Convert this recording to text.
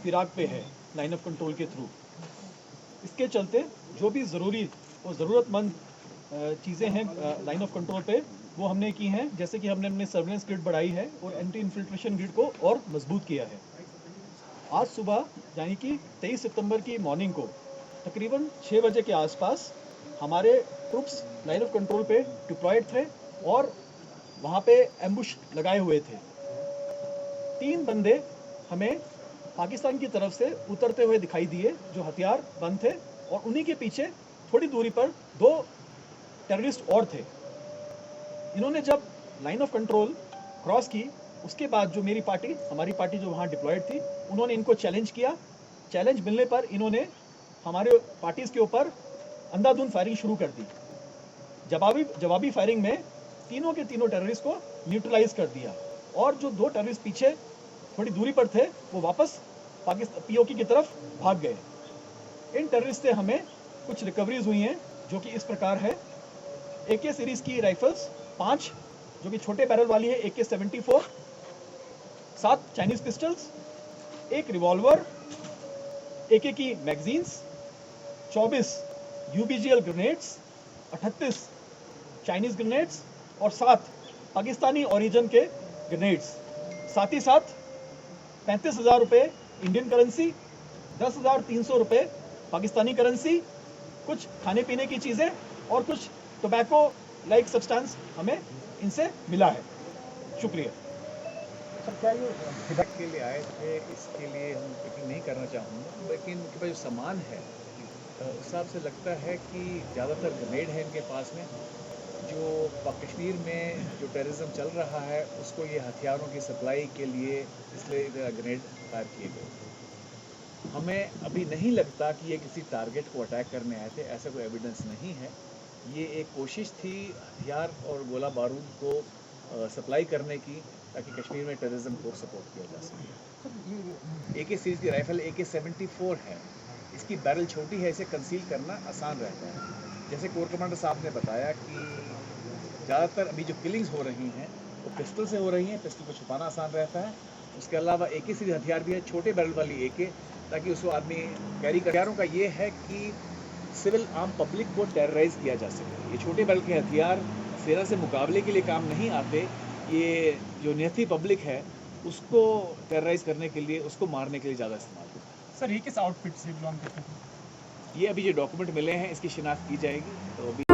फिराक पे है लाइन ऑफ कंट्रोल के थ्रू। इसके चलते जो भी ज़रूरी और ज़रूरतमंद चीज़ें हैं लाइन ऑफ कंट्रोल पे वो हमने की हैं, जैसे कि हमने अपने सर्वेलेंस ग्रिड बढ़ाई है और एंटी इन्फिल्ट्रेशन ग्रिड को और मजबूत किया है। आज सुबह यानी कि 23 सितंबर की मॉर्निंग को तकरीबन 6 बजे के आसपास हमारे ट्रुप्स लाइन ऑफ कंट्रोल पे डिप्लॉयड थे और वहाँ पे एम्बुश लगाए हुए थे। 3 बंदे हमें पाकिस्तान की तरफ से उतरते हुए दिखाई दिए जो हथियार बंद थे, और उन्हीं के पीछे थोड़ी दूरी पर 2 टेररिस्ट और थे। इन्होंने जब लाइन ऑफ कंट्रोल क्रॉस की, उसके बाद जो हमारी पार्टी जो वहाँ डिप्लॉयड थी, उन्होंने इनको चैलेंज किया। चैलेंज मिलने पर इन्होंने हमारे पार्टीज़ के ऊपर अंधाधुंध फायरिंग शुरू कर दी। जवाबी फायरिंग में तीनों के तीनों टेररिस्ट को न्यूट्रलाइज कर दिया, और जो 2 टेररिस्ट पीछे थोड़ी दूरी पर थे वो वापस पाकिस्तान पीओके की तरफ भाग गए। इन टेररिस्ट से हमें कुछ रिकवरीज हुई हैं जो कि इस प्रकार है। AK सीरीज की राइफल्स 5 जो कि छोटे बैरल वाली है, AK-74, 7 Chinese pistols, 1 revolver, AK की magazines, 24 UBGL grenades, 38 Chinese grenades और 7 पाकिस्तानी ओरिजिन के ग्रेनेड्स। साथ ही साथ 35,000 रुपये इंडियन करेंसी, 10,300 रुपये पाकिस्तानी करेंसी, कुछ खाने पीने की चीज़ें और कुछ टोबैको लाइक सब्सटेंस हमें इनसे मिला है। शुक्रिया। सर, क्या ये फिलहाल के लिए आए थे, इसके लिए हम पिकिंग नहीं करना चाहूँगा, लेकिन इनके पास जो सामान है उस हिसाब से लगता है कि ज़्यादातर ग्रेनेड है इनके पास में। जो कश्मीर में जो टेररिज्म चल रहा है उसको ये हथियारों की सप्लाई के लिए इसलिए ग्रेनेड फायर किए गए। हमें अभी नहीं लगता कि ये किसी टारगेट को अटैक करने आए थे, ऐसा कोई एविडेंस नहीं है। ये एक कोशिश थी हथियार और गोला बारूद को सप्लाई करने की, ताकि कश्मीर में टेररिज्म को सपोर्ट किया जा सके। AK सीरीज की राइफल AK-74 है, इसकी बैरल छोटी है, इसे कंसील करना आसान रहता है। जैसे कोर कमांडर साहब ने बताया कि ज़्यादातर अभी जो किलिंग्स हो रही हैं वो पिस्टल से हो रही हैं, पिस्टल को छुपाना आसान रहता है। उसके अलावा AK सीरीज हथियार भी है, छोटे बैरल वाली AK, ताकि उसको आदमी कैरी कर। हथियारों का ये है कि सिविल आम पब्लिक को टेरराइज किया जा सके। ये छोटे बैरल के हथियार सेना से मुकाबले के लिए काम नहीं आते, ये जो निहत्थी पब्लिक है उसको टेरराइज करने के लिए, उसको मारने के लिए ज़्यादा इस्तेमाल होता है। सर, ये किस आउटफिट से बिलोंग करते थे? ये अभी जो डॉक्यूमेंट मिले हैं इसकी शिनाख्त की जाएगी, तो अभी